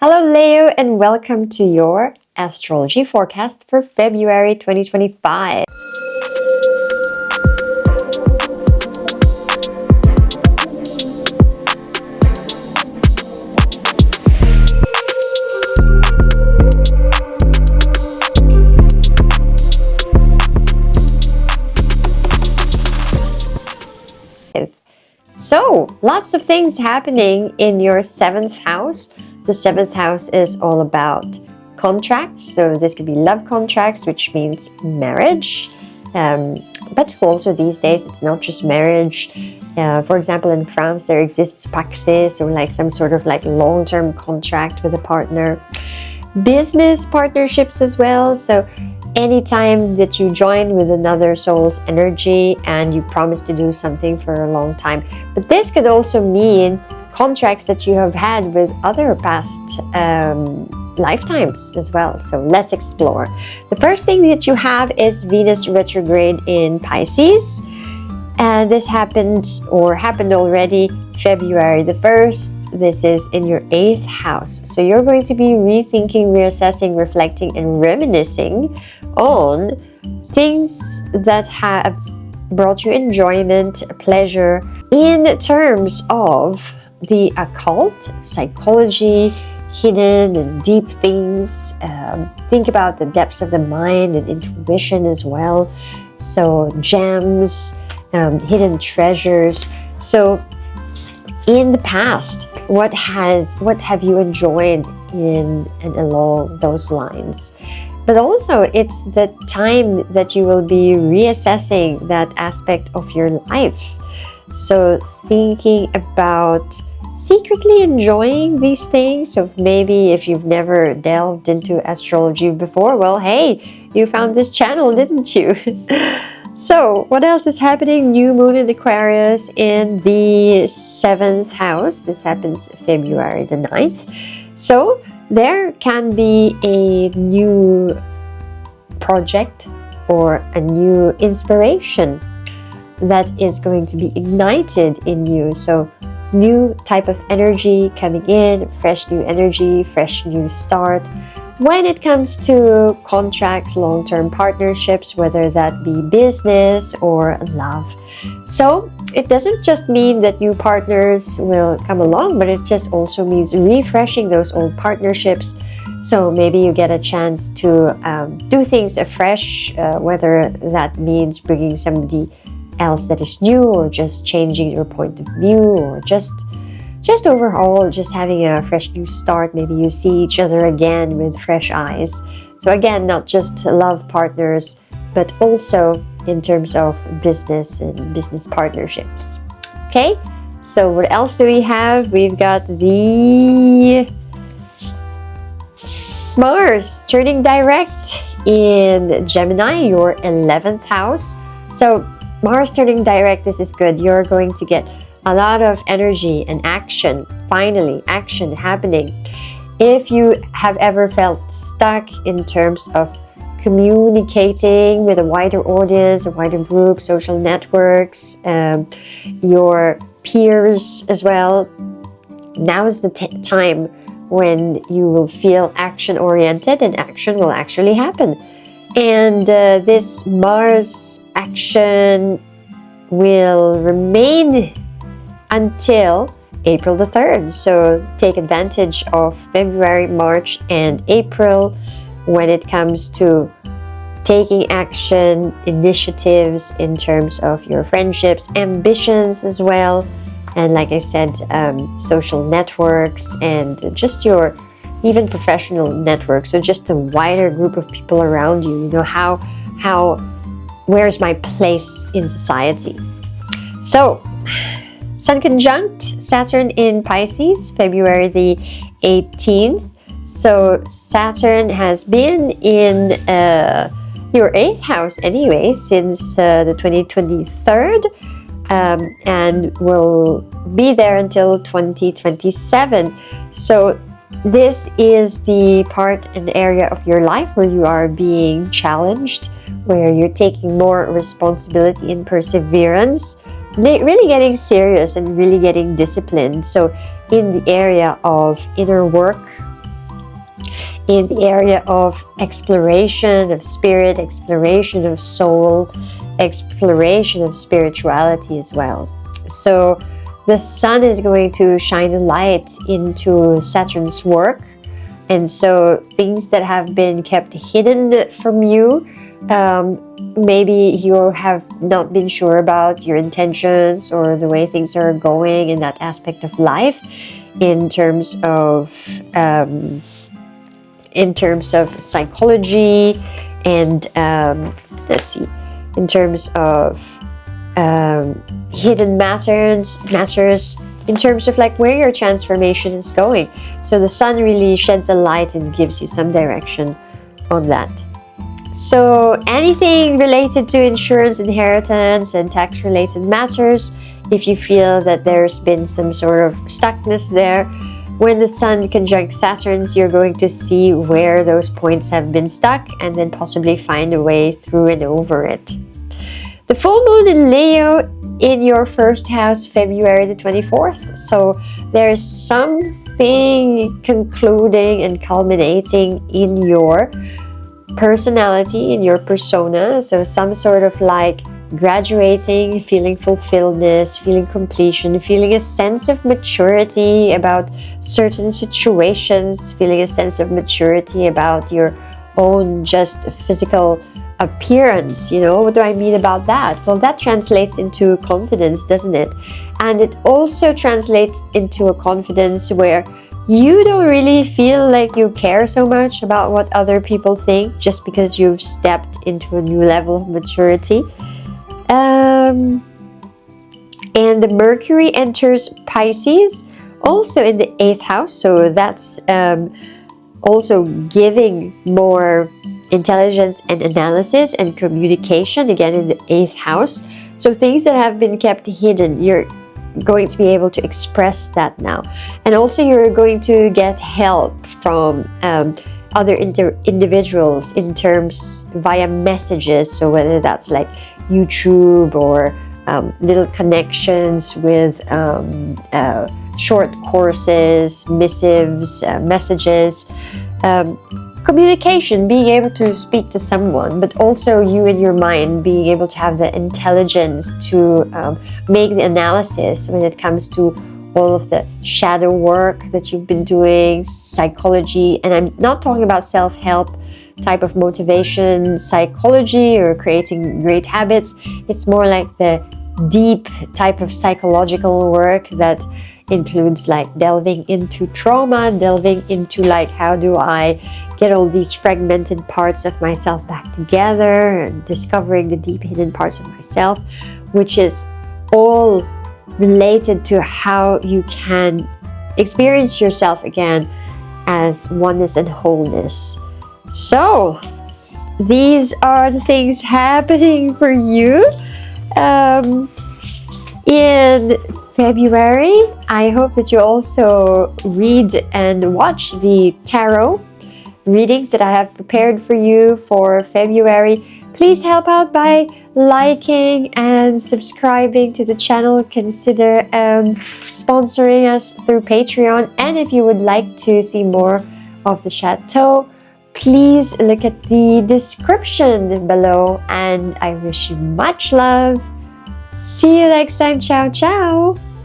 Hello Leo and welcome to your astrology forecast for February 2025. So, lots of things happening in your 7th house. The 7th house is all about contracts. So this could be love contracts, which means marriage. But also these days, it's not just marriage. For example, in France, there exists paxes, or like some sort of like long-term contract with a partner. Business partnerships as well. So anytime that you join with another soul's energy and you promise to do something for a long time. But this could also mean contracts that you have had with other past lifetimes as well. So let's explore. The first thing that you have is Venus retrograde in Pisces. And this happened already February the 1st. This is in your 8th house. So you're going to be rethinking, reassessing, reflecting, and reminiscing on things that have brought you enjoyment, pleasure in terms of the occult, psychology, hidden and deep things. Think about the depths of the mind and intuition as well. So gems, hidden treasures. So in the past, what have you enjoyed in and along those lines? But also, it's the time that you will be reassessing that aspect of your life. So thinking about secretly enjoying these things. So maybe if you've never delved into astrology before, well, hey, you found this channel, didn't you? So what else is happening? New moon in Aquarius in the 7th house. This happens February the 9th. So there can be a new project or a new inspiration that is going to be ignited in you. So new type of energy coming in, fresh new energy, fresh new start. When it comes to contracts, long-term partnerships, whether that be business or love. So it doesn't just mean that new partners will come along, but it just also means refreshing those old partnerships. So maybe you get a chance to do things afresh, whether that means bringing somebody else that is new, or just changing your point of view, or just overall, just having a fresh new start. Maybe you see each other again with fresh eyes. So again, not just love partners, but also in terms of business and business partnerships. Okay, so what else do we have? We've got the Mars turning direct in Gemini, your 11th house. So Mars turning direct, this is good. You're going to get a lot of energy and action, finally, action happening. If you have ever felt stuck in terms of communicating with a wider audience, a wider group, social networks, your peers as well, now is the time when you will feel action-oriented and action will actually happen. And this Mars action will remain until April the 3rd. So take advantage of February, March, and April when it comes to taking action, initiatives in terms of your friendships, ambitions as well. And like I said, social networks and just your even professional networks. So just a wider group of people around you. You know, where's my place in society? So Sun conjunct Saturn in Pisces, February the 18th. So Saturn has been in your 8th house anyway since the 2023rd, and will be there until 2027. So this is the part and area of your life where you are being challenged, where you're taking more responsibility and perseverance, really getting serious and really getting disciplined. So in the area of inner work, in the area of exploration of spirit, exploration of soul, exploration of spirituality as well. So the sun is going to shine a light into Saturn's work, and so things that have been kept hidden from you, maybe you have not been sure about your intentions or the way things are going in that aspect of life, in terms of psychology, and let's see, in terms of hidden matters, in terms of like where your transformation is going. So the sun really sheds a light and gives you some direction on that. So anything related to insurance, inheritance, and tax related matters, if you feel that there's been some sort of stuckness there, when the sun conjuncts Saturn, you're going to see where those points have been stuck and then possibly find a way through and over it. The full moon in Leo in your first house, February the 24th. So there's something concluding and culminating in your personality, in your persona. So some sort of like graduating, feeling fulfilledness, feeling completion, feeling a sense of maturity about certain situations, feeling a sense of maturity about your own just physical appearance. You know, what do I mean about that? Well, that translates into confidence, doesn't it? And it also translates into a confidence where you don't really feel like you care so much about what other people think, just because you've stepped into a new level of maturity. And the Mercury enters Pisces also in the 8th house, so that's also giving more intelligence and analysis and communication, again in the 8th house. So things that have been kept hidden, you're going to be able to express that now. And also you're going to get help from other individuals in terms via messages. So whether that's like YouTube or little connections with short courses, missives, messages, communication, being able to speak to someone, but also you in your mind being able to have the intelligence to make the analysis when it comes to all of the shadow work that you've been doing, psychology. And I'm not talking about self-help type of motivation, psychology, or creating great habits. It's more like the deep type of psychological work that includes like delving into trauma, delving into like how do I get all these fragmented parts of myself back together, and discovering the deep hidden parts of myself, which is all related to how you can experience yourself again as oneness and wholeness. So these are the things happening for you in February. I hope that you also read and watch the tarot readings that I have prepared for you for February. Please help out by liking and subscribing to the channel. Consider sponsoring us through Patreon. And if you would like to see more of the Chateau, please look at the description below. And I wish you much love. See you next time. Ciao, ciao.